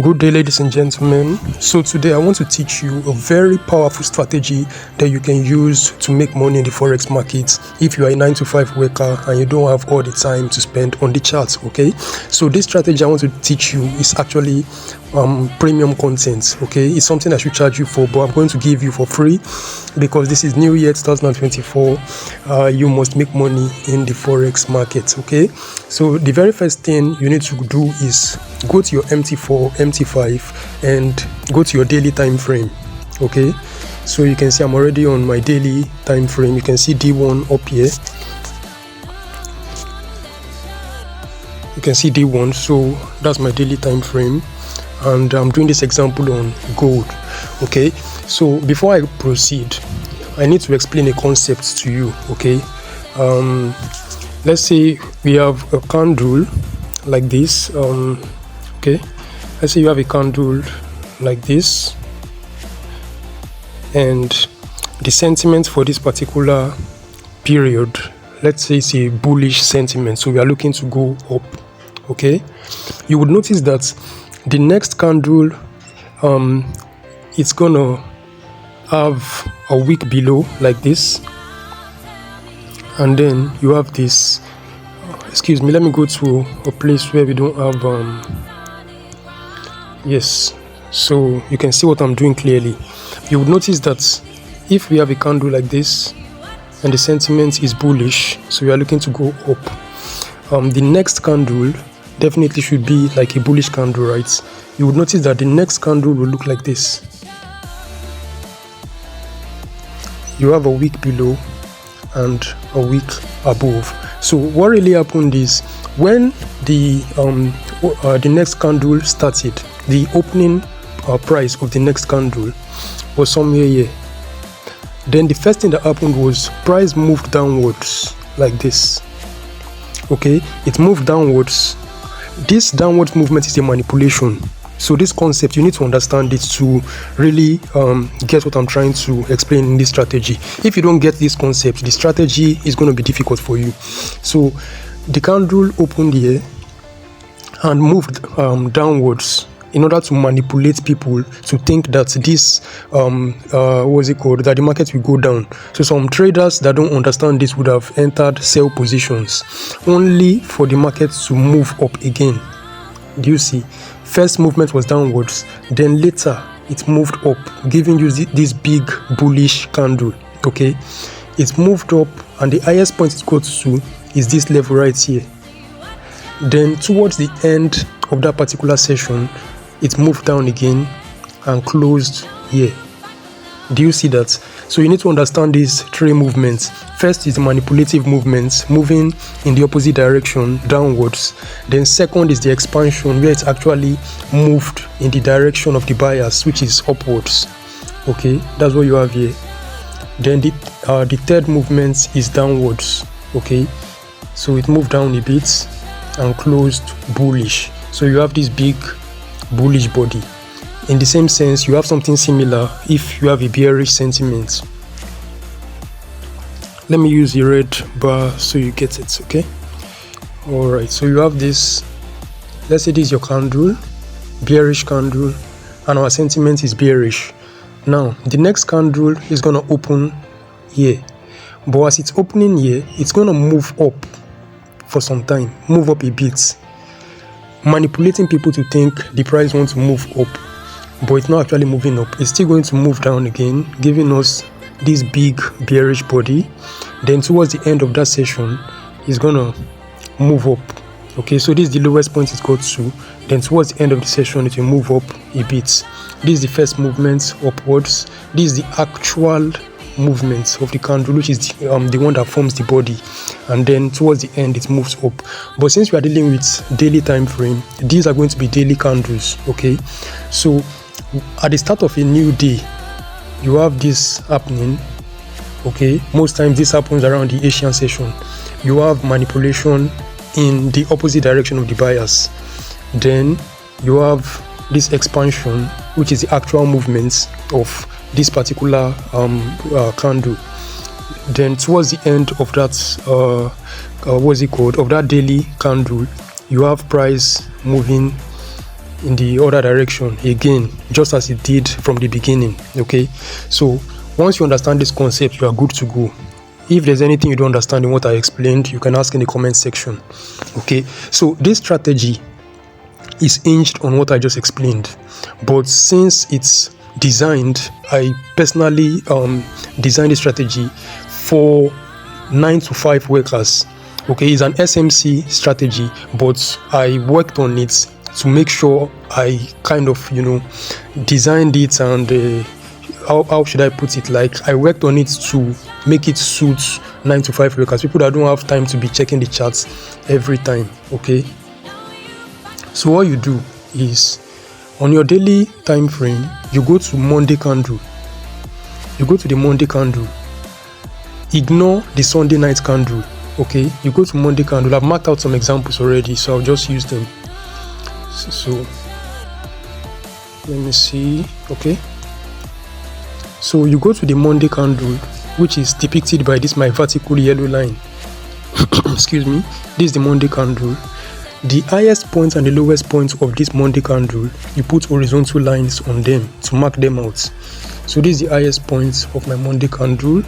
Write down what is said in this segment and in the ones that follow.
Good day, ladies and gentlemen. So today I want to teach you a very powerful strategy that you can use to make money in the forex market if you are a 9 to 5 worker and you don't have all the time to spend on the charts. Okay, so this strategy I want to teach you is actually premium content. Okay, it's something I should charge you for, but I'm going to give you for free because this is New Year 2024. You must make money in the forex market. Okay, so the very first thing you need to do is go to your MT4, MT5 and go to your daily time frame. Okay, so you can see I'm already on my daily time frame. You can see D1 up here. You can see D1, so that's my daily time frame, and I'm doing this example on gold. Okay, so before I proceed, I need to explain a concept to you. Okay, let's say we have a candle like this. Okay, let's say you have a candle like this, and the sentiment for this particular period, let's say it's a bullish sentiment, so we are looking to go up. Okay, you would notice that the next candle it's gonna have a wick below like this, and then you have this excuse me, let me go to a place where we don't have yes, so you can see what I'm doing clearly. You would notice that if we have a candle like this and the sentiment is bullish, so we are looking to go up, the next candle definitely should be like a bullish candle, right? You would notice that the next candle will look like this. You have a wick below and a wick above. So what really happened is when the next candle started, the opening price of the next candle was somewhere here. Then the first thing that happened was price moved downwards like this. Okay, it moved downwards. This downwards movement is a manipulation. So this concept, you need to understand it to really get what I'm trying to explain in this strategy. If you don't get this concept, the strategy is going to be difficult for you. So the candle opened here and moved downwards in order to manipulate people to think that this what's it called, that the market will go down. So some traders that don't understand this would have entered sell positions only for the market to move up again. Do you see? First movement was downwards, then later it moved up, giving you this big bullish candle. Okay, it moved up, and the highest point it got to is this level right here. Then towards the end of that particular session, it moved down again and closed here. Do you see that? So you need to understand these three movements. First is the manipulative movements, moving in the opposite direction downwards. Then second is the expansion, where it actually moved in the direction of the buyers, which is upwards. Okay, that's what you have here. Then the third movement is downwards. Okay, so it moved down a bit and closed bullish. So you have this big bullish body. In the same sense, you have something similar if you have a bearish sentiment. Let me use the red bar so you get it. Okay, all right, so you have this, let's say this is your candle, bearish candle, and our sentiment is bearish. Now the next candle is going to open here, but as it's opening here, it's going to move up for some time, move up a bit, manipulating people to think the price wants to move up, but it's not actually moving up. It's still going to move down again, giving us this big bearish body. Then towards the end of that session, it's gonna move up. Okay, so this is the lowest point it got to. Then towards the end of the session, it will move up a bit. This is the first movement upwards. This is the actual movement of the candle, which is the one that forms the body, and then towards the end it moves up. But since we are dealing with daily time frame, these are going to be daily candles. Okay, so at the start of a new day, you have this happening. Okay, most times this happens around the Asian session. You have manipulation in the opposite direction of the buyers. Then you have this expansion, which is the actual movements of this particular candle. Then towards the end of that what's it called, of that daily candle, you have price moving in the other direction again, just as it did from the beginning. Okay, so once you understand this concept, you are good to go. If there's anything you don't understand in what I explained, you can ask in the comment section. Okay, so this strategy is hinged on what I just explained, but since it's designed, I personally designed the strategy for 9 to 5 workers. Okay, it's an SMC strategy, but I worked on it to make sure I kind of, designed it, and how should I put it? Like, I worked on it to make it suit 9 to 5 workers, people that don't have time to be checking the charts every time. Okay, so what you do is, on your daily time frame, you go to Monday candle. You go to the Monday candle. Ignore the Sunday night candle. Okay, you go to Monday candle. I've marked out some examples already, so I'll just use them. So let me see. Okay, so you go to the Monday candle, which is depicted by this my vertical yellow line. Excuse me. This is the Monday candle. The highest points and the lowest points of this Monday candle, you put horizontal lines on them to mark them out. So this is the highest points of my Monday candle.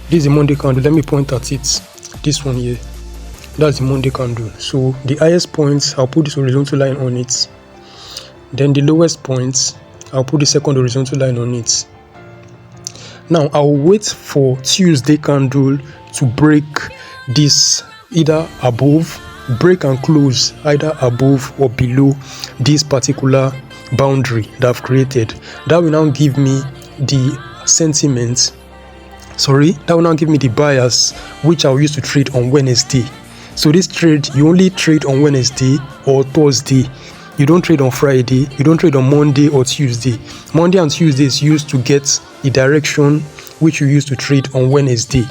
This is the Monday candle. Let me point at it. This one here. That's the Monday candle. So the highest points, I'll put this horizontal line on it. Then the lowest points, I'll put the second horizontal line on it. Now I'll wait for Tuesday candle to break this, either above, break and close either above or below this particular boundary that I've created. That will now give me the sentiment, that will now give me the bias which I'll use to trade on Wednesday. So this trade, you only trade on Wednesday or Thursday. You don't trade on Friday, you don't trade on Monday or Tuesday. Monday and Tuesday is used to get the direction which you use to trade on Wednesday.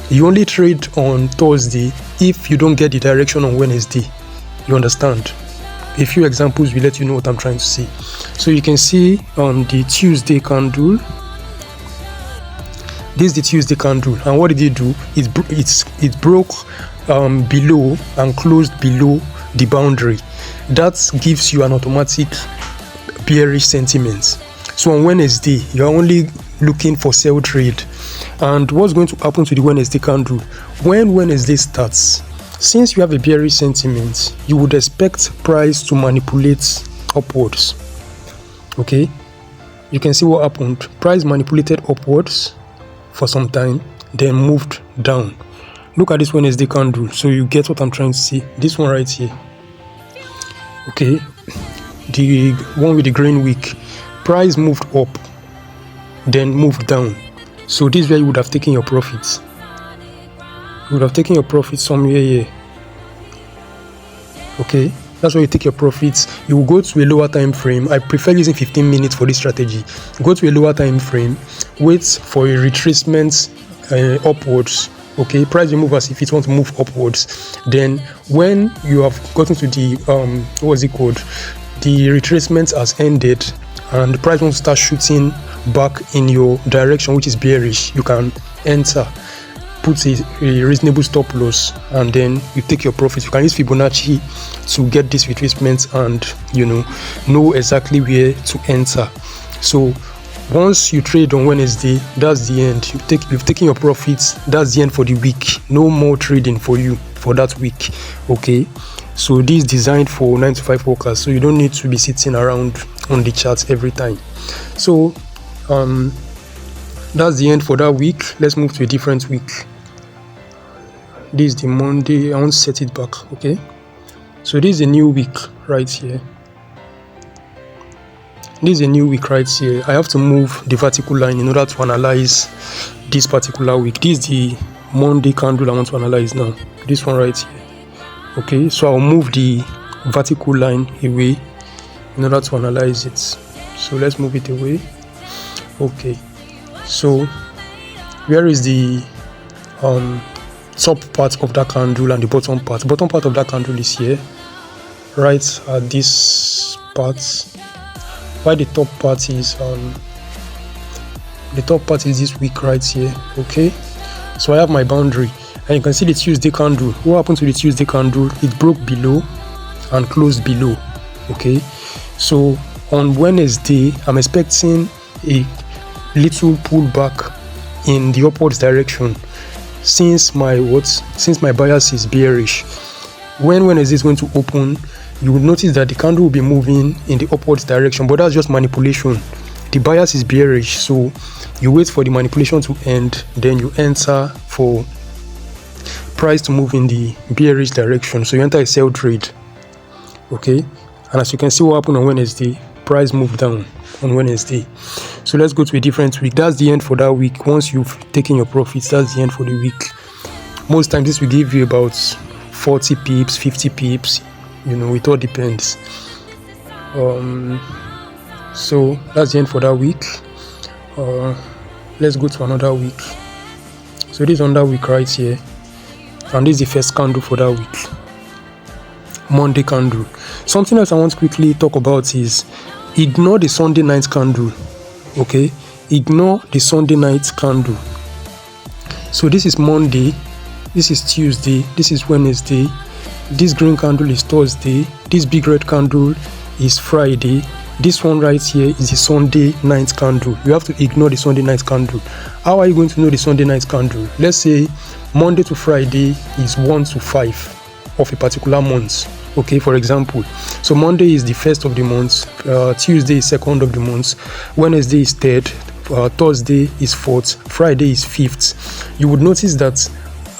You only trade on Thursday if you don't get the direction on Wednesday. You understand? A few examples will let you know what I'm trying to say. So you can see on the Tuesday candle, this is the Tuesday candle, and what did it do? It broke below and closed below the boundary. That gives you an automatic bearish sentiment. So on Wednesday, you are only looking for sell trade. And what's going to happen to the Wednesday candle? When Wednesday starts, since you have a bearish sentiment, you would expect price to manipulate upwards. Okay, you can see what happened. Price manipulated upwards for some time, then moved down. Look at this Wednesday candle, so you get what I'm trying to see. This one right here. Okay, the one with the green wick, price moved up, then moved down. So this is where you would have taken your profits. You would have taken your profits somewhere here. Okay, that's where you take your profits. You will go to a lower time frame. I prefer using 15 minutes for this strategy. Go to a lower time frame, wait for a retracement upwards. Okay, price will move as if it wants to move upwards. Then when you have gotten to the the retracement has ended and the price wants to start shooting back in your direction, which is bearish, you can enter, put a reasonable stop loss, and then you take your profits. You can use Fibonacci to get this retracement and know exactly where to enter. So once you trade on Wednesday, that's the end. You've taken your profits. That's the end for the week. No more trading for you for that week. Okay, so this is designed for 9 to 5 workers, so you don't need to be sitting around on the charts every time. So that's the end for that week. Let's move to a different week. This is the Monday. I want to set it back. Okay, so this is a new week right here. This is a new week right here. I have to move the vertical line in order to analyze this particular week. This is the Monday candle I want to analyze now. This one right here. Okay, so I'll move the vertical line away in order to analyze it. So let's move it away. Okay, so where is the top part of that candle and the bottom part? The bottom part of that candle is here, right at this part. Why the top part is this week right here. Okay, so I have my boundary, and you can see the Tuesday candle. What happened to the Tuesday candle? It broke below and closed below. Okay, So on Wednesday, I'm expecting a little pullback in the upwards direction since my bias is bearish. When Wednesday is going to open, you will notice that the candle will be moving in the upwards direction, but that's just manipulation. The bias is bearish, so you wait for the manipulation to end, then you enter for price to move in the bearish direction. So you enter a sell trade. Okay, and as you can see what happened on Wednesday, price moved down on Wednesday. So let's go to a different week. That's the end for that week. Once you've taken your profits, that's the end for the week. Most times this will give you about 40 pips, 50 pips, it all depends. So that's the end for that week. Let's go to another week. So this is another week right here, and this is the first candle for that week, Monday candle. Something else I want to quickly talk about is ignore the Sunday night candle. Okay, ignore the Sunday night candle. So this is Monday, this is Tuesday, this is Wednesday, this green candle is Thursday, this big red candle is Friday, this one right here is the Sunday night candle. You have to ignore the Sunday night candle. How are you going to know the Sunday night candle? Let's say Monday to Friday is 1 to 5 of a particular month. Okay, for example, so Monday is the first of the month, Tuesday is second of the month, Wednesday is third, Thursday is fourth, Friday is fifth. You would notice that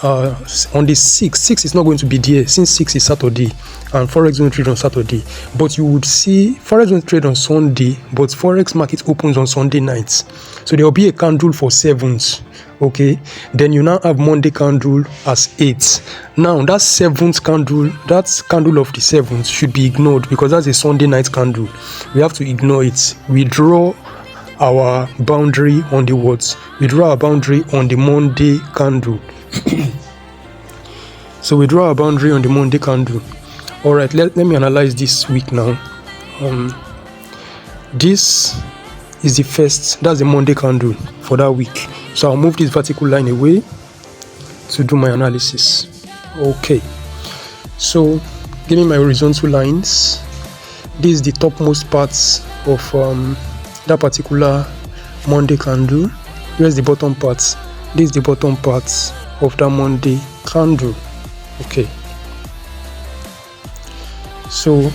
on the 6 is not going to be there, since 6 is Saturday and Forex don't trade on Saturday. But you would see Forex don't trade on Sunday, but Forex market opens on Sunday nights. So there will be a candle for 7th. Okay, then you now have Monday candle as 8th. Now that 7th candle, that candle of the 7th should be ignored because that's a Sunday night candle. We have to ignore it. We draw our boundary on the words. We draw our boundary on the Monday candle. So we draw a boundary on the Monday candle. All right, let me analyze this week now. This is the first, that's the Monday candle for that week. So I'll move this vertical line away to do my analysis. Okay, so give me my horizontal lines. This is the topmost parts of that particular Monday candle. Here's the bottom parts. This is the bottom parts of that Monday candle. Okay, so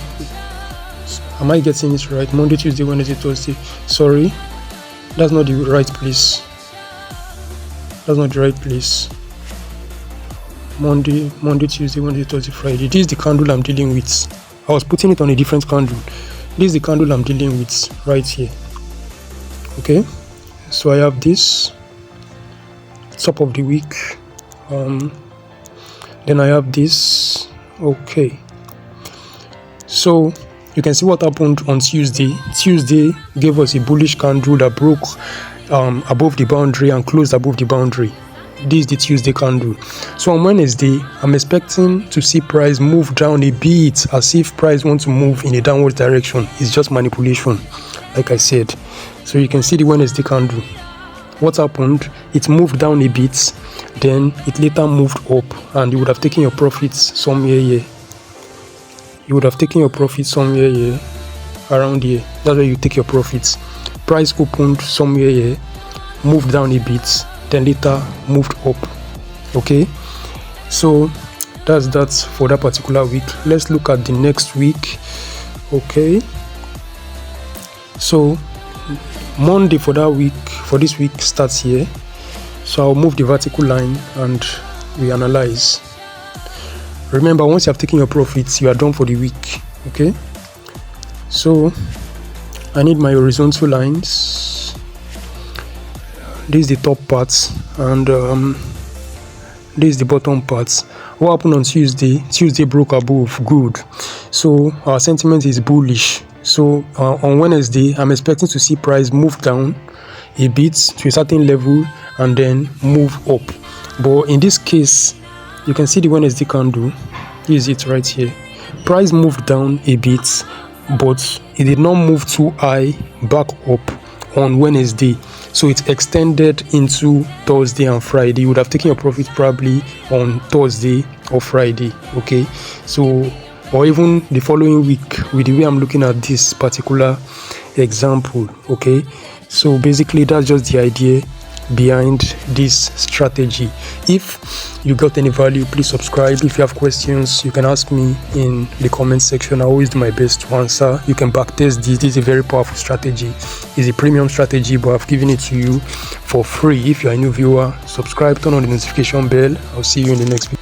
am I getting it right? Monday, Tuesday, Wednesday, Thursday. Sorry, that's not the right place. That's not the right place. Monday, Tuesday, Wednesday, Thursday, Friday. This is the candle I'm dealing with. I was putting it on a different candle. This is the candle I'm dealing with right here. Okay, so I have this top of the week. Then I have this. Okay, so you can see what happened on Tuesday. Tuesday gave us a bullish candle that broke above the boundary and closed above the boundary. This is the Tuesday candle. So on Wednesday, I'm expecting to see price move down a bit, as if price wants to move in a downward direction. It's just manipulation, like I said. So you can see the Wednesday candle. What happened? It moved down a bit, then it later moved up, and you would have taken your profits somewhere here. You would have taken your profits somewhere here, around here. That's where you take your profits. Price opened somewhere here, moved down a bit, then later moved up. Okay, so that's that for that particular week. Let's look at the next week. Okay, so Monday for that week, for this week, starts here. So I'll move the vertical line and we analyze. Remember, once you have taken your profits, you are done for the week. Okay, so I need my horizontal lines. This is the top part, and this is the bottom part. What happened on Tuesday? Tuesday broke above. Good. So our sentiment is bullish. So on Wednesday, I'm expecting to see price move down a bit to a certain level and then move up. But in this case, you can see the Wednesday candle. This is it right here. Price moved down a bit, but it did not move too high back up on Wednesday. So it extended into Thursday and Friday. You would have taken your profit probably on Thursday or Friday. Okay, so or even the following week with the way I'm looking at this particular example. Okay, so basically that's just the idea behind this strategy. If you got any value, please subscribe. If you have questions, you can ask me in the comment section. I always do my best to answer. You can backtest this. This is a very powerful strategy. It's a premium strategy, but I've given it to you for free. If you're a new viewer, subscribe, turn on the notification bell. I'll see you in the next video.